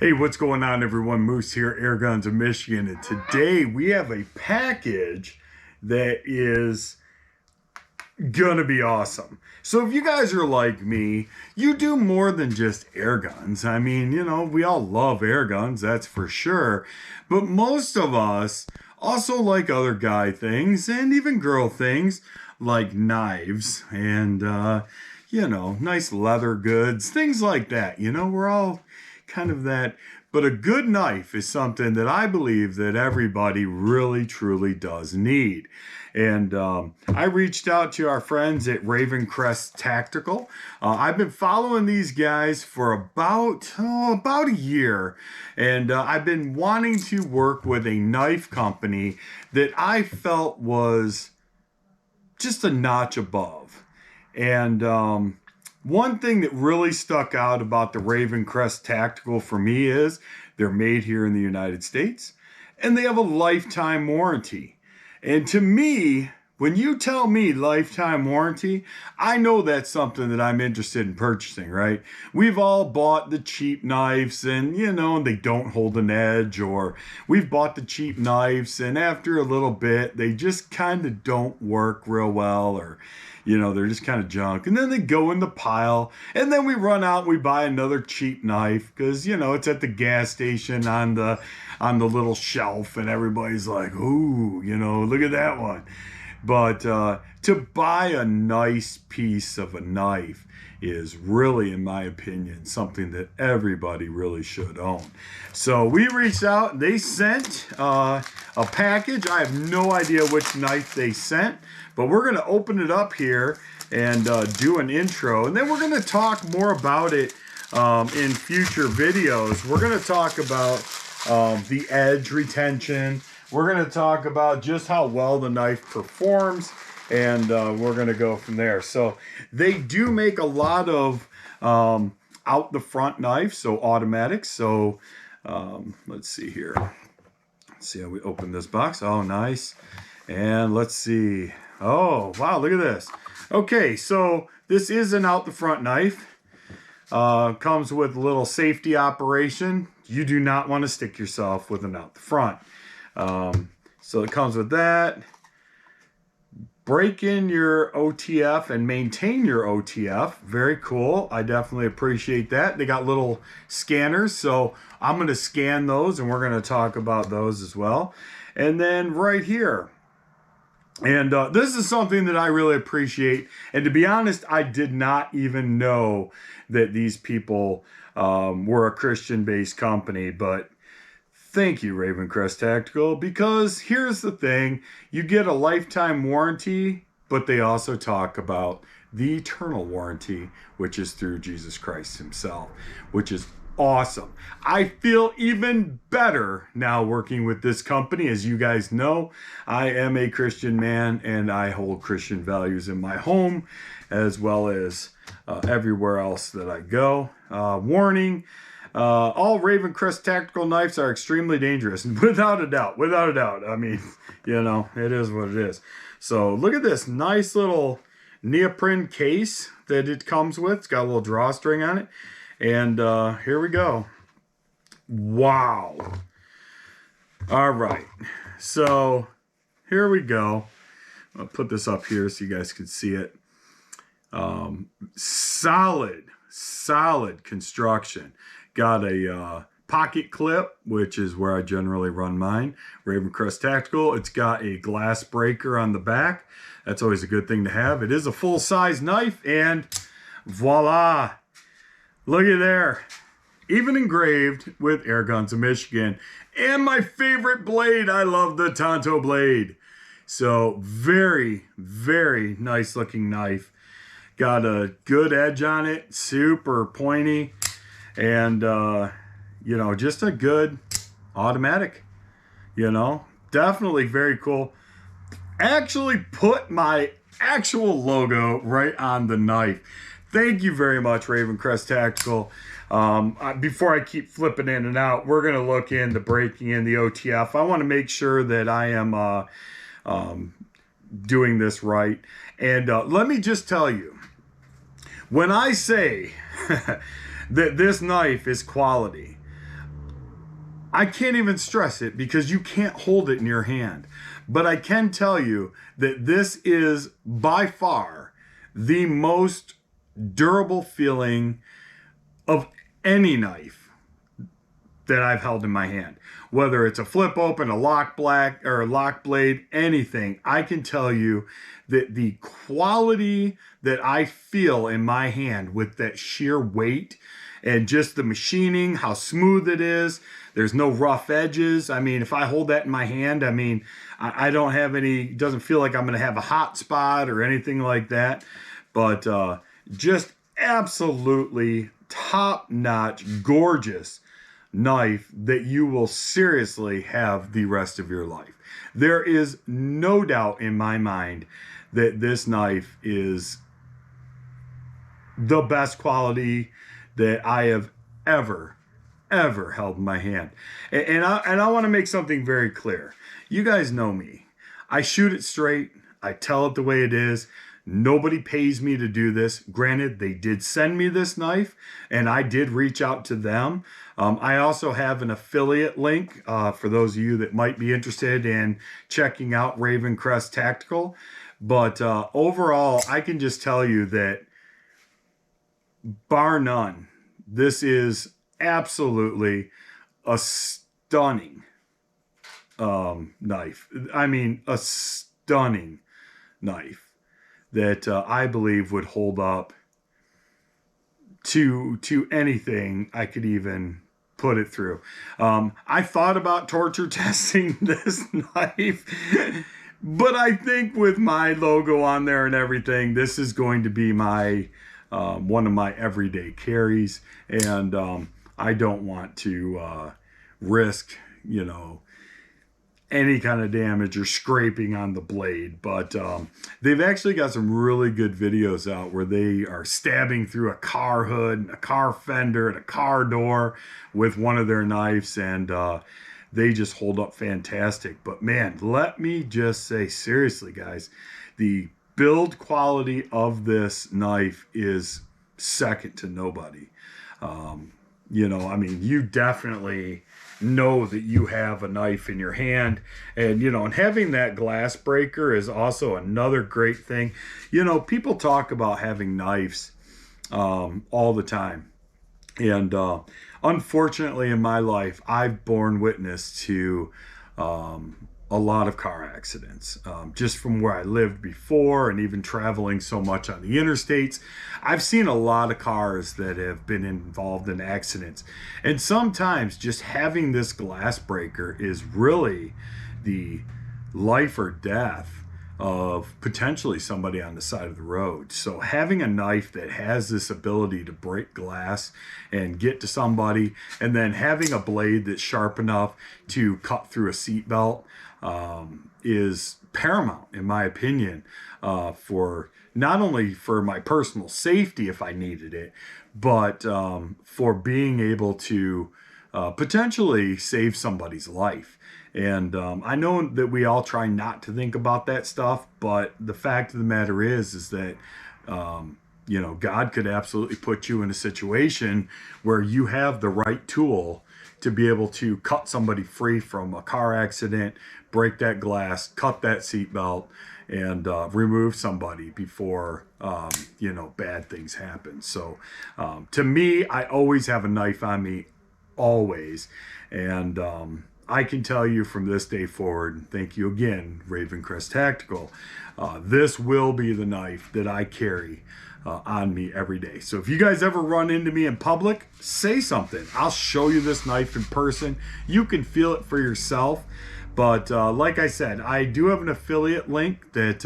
Hey, what's going on, everyone? Moose here, Airguns of Michigan, and today we have a package that is gonna be awesome. So if you guys are like me, you do more than just air guns. I mean, we all love air guns, that's for sure. But most of us also like other guy things and even girl things like knives and, nice leather goods, things like that. We're all kind of that. But a good knife is something that I believe that everybody really, truly does need. And I reached out to our friends at RavenCrest Tactical. I've been following these guys for about a year. And I've been wanting to work with a knife company that I felt was just a notch above. And one thing that really stuck out about the RavenCrest Tactical for me is they're made here in the United States and they have a lifetime warranty. And to me, when you tell me lifetime warranty, I know that's something that I'm interested in purchasing, right? We've all bought the cheap knives and, they don't hold an edge, or we've bought the cheap knives and after a little bit, they just kind of don't work real well, or, they're just kind of junk. And then they go in the pile and then we run out and we buy another cheap knife because, it's at the gas station on the little shelf and everybody's like, ooh, look at that one. But to buy a nice piece of a knife is really, in my opinion, something that everybody really should own. So we reached out and they sent a package. I have no idea which knife they sent, but we're going to open it up here and do an intro. And then we're going to talk more about it in future videos. We're going to talk about the edge retention. We're going to talk about just how well the knife performs, and we're going to go from there. So they do make a lot of out the front knives, so automatics. So let's see here. Let's see how we open this box. Oh, nice. And let's see. Oh, wow, look at this. Okay, so this is an out the front knife. Comes with a little safety operation. You do not want to stick yourself with an out the front. So it comes with that. Break in your OTF and maintain your OTF. Very cool. I definitely appreciate that. They got little scanners, so I'm going to scan those and we're going to talk about those as well. And then right here. And this is something that I really appreciate. And to be honest, I did not even know that these people were a Christian-based company, but thank you, RavenCrest Tactical, because here's the thing. You get a lifetime warranty, but they also talk about the eternal warranty, which is through Jesus Christ himself, which is awesome. I feel even better now working with this company. As you guys know, I am a Christian man and I hold Christian values in my home as well as everywhere else that I go. Warning. All RavenCrest Tactical knives are extremely dangerous, without a doubt, without a doubt. I mean, it is what it is. So look at this nice little neoprene case that it comes with. It's got a little drawstring on it. And here we go. Wow. All right. So here we go. I'll put this up here so you guys can see it. Solid construction. Got a pocket clip, which is where I generally run mine. RavenCrest Tactical. It's got a glass breaker on the back. That's always a good thing to have. It is a full-size knife, and voila. Look at there. Even engraved with Airguns of Michigan. And my favorite blade. I love the Tonto blade. So very, very nice looking knife. Got a good edge on it. Super pointy. And, just a good automatic, definitely very cool. Actually put my actual logo right on the knife. Thank you very much, RavenCrest Tactical. Before I keep flipping in and out, we're going to look into breaking in the OTF. I want to make sure that I am doing this right. And let me just tell you, when I say that this knife is quality, I can't even stress it because you can't hold it in your hand. But I can tell you that this is by far the most durable feeling of any knife that I've held in my hand. Whether it's a flip open, a lock black, or a lock blade, anything, I can tell you that the quality that I feel in my hand with that sheer weight and just the machining, how smooth it is. There's no rough edges. I mean, if I hold that in my hand, I mean, I don't have any, it doesn't feel like I'm going to have a hot spot or anything like that. But just absolutely top-notch, gorgeous knife that you will seriously have the rest of your life. There is no doubt in my mind that this knife is the best quality that I have ever held in my hand. And I want to make something very clear. You guys know me. I shoot it straight. I tell it the way it is. Nobody pays me to do this. Granted, they did send me this knife, and I did reach out to them. I also have an affiliate link for those of you that might be interested in checking out RavenCrest Tactical. But overall, I can just tell you that, bar none, this is absolutely a stunning knife. I mean, a stunning knife that I believe would hold up to anything I could even put it through. I thought about torture testing this knife, but I think with my logo on there and everything, this is going to be my one of my everyday carries, and I don't want to risk, you know, any kind of damage or scraping on the blade. But they've actually got some really good videos out where they are stabbing through a car hood and a car fender and a car door with one of their knives, and they just hold up fantastic. But man, let me just say, seriously guys, the build quality of this knife is second to nobody. You know, I mean, you definitely know that you have a knife in your hand, and you know, and having that glass breaker is also another great thing. You know, people talk about having knives all the time, and unfortunately in my life I've borne witness to a lot of car accidents, just from where I lived before, and even traveling so much on the interstates. I've seen a lot of cars that have been involved in accidents, and sometimes just having this glass breaker is really the life or death of potentially somebody on the side of the road. So having a knife that has this ability to break glass and get to somebody, and then having a blade that's sharp enough to cut through a seatbelt, is paramount in my opinion, for not only for my personal safety if I needed it, but for being able to potentially save somebody's life. And I know that we all try not to think about that stuff, but the fact of the matter is that you know, God could absolutely put you in a situation where you have the right tool to be able to cut somebody free from a car accident, break that glass, cut that seatbelt, and remove somebody before, you know, bad things happen. So to me, I always have a knife on me, always. And I can tell you from this day forward, thank you again, RavenCrest Tactical, this will be the knife that I carry on me every day. So if you guys ever run into me in public, say something. I'll show you this knife in person. You can feel it for yourself. But like I said, I do have an affiliate link that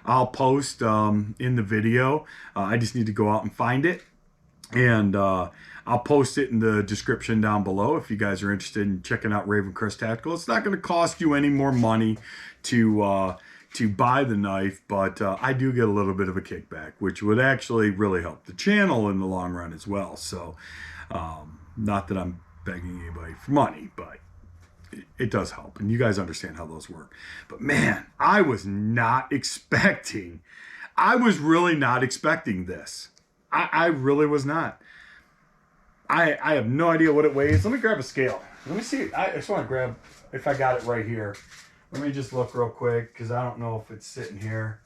I'll post in the video. I just need to go out and find it. And I'll post it in the description down below if you guys are interested in checking out RavenCrest Tactical. It's not going to cost you any more money to buy the knife, but I do get a little bit of a kickback, which would actually really help the channel in the long run as well. So not that I'm begging anybody for money, but it does help, and you guys understand how those work. But man, I was really not expecting this. I really was not. I have no idea what it weighs. Let me grab a scale. Let me see. I just want to grab, if I got it right here. Let me just look real quick, because I don't know if it's sitting here.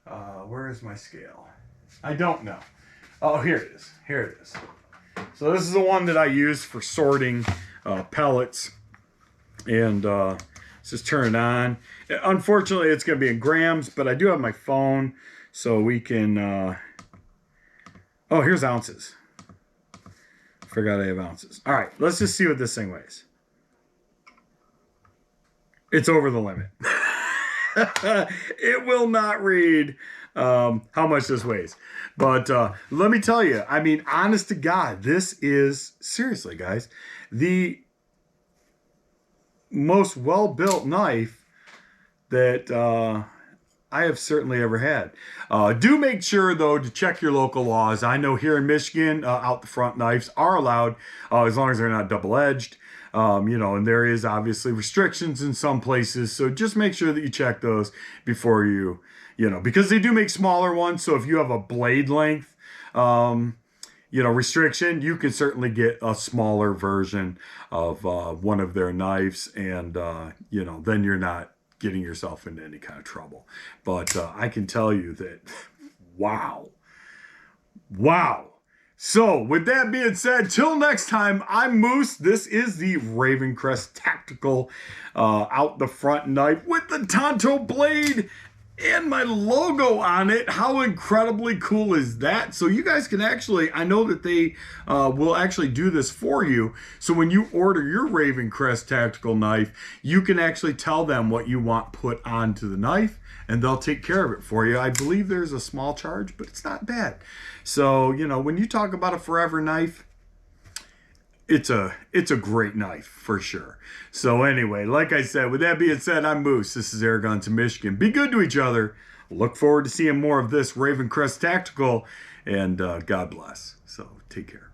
Where is my scale? I don't know. Oh, here it is. Here it is. So this is the one that I use for sorting pellets. And let's just turn it on. Unfortunately, it's going to be in grams, but I do have my phone, so we can... Oh, here's ounces. Forgot I have ounces. All right, let's just see what this thing weighs. It's over the limit. It will not read how much this weighs. But let me tell you, I mean, honest to God, this is, seriously, guys, the most well-built knife that I have certainly ever had. Do make sure, though, to check your local laws. I know here in Michigan, out the front knives are allowed as long as they're not double-edged. You know, and there is obviously restrictions in some places. So just make sure that you check those before you know, because they do make smaller ones. So if you have a blade length, you know, restriction, you can certainly get a smaller version of one of their knives. And, you know, then you're not getting yourself into any kind of trouble. But I can tell you that, wow. Wow. So, with that being said, till next time, I'm Moose. This is the RavenCrest Tactical out the front knife with the Tonto blade and my logo on it. How incredibly cool is that? So you guys can actually, I know that they will actually do this for you. So when you order your RavenCrest Tactical knife, you can actually tell them what you want put onto the knife, and they'll take care of it for you. I believe there's a small charge, but it's not bad. So, you know, when you talk about a forever knife, it's a great knife for sure. So anyway, like I said, with that being said, I'm Moose. This is Airguns of Michigan. Be good to each other. Look forward to seeing more of this RavenCrest Tactical, and God bless. So take care.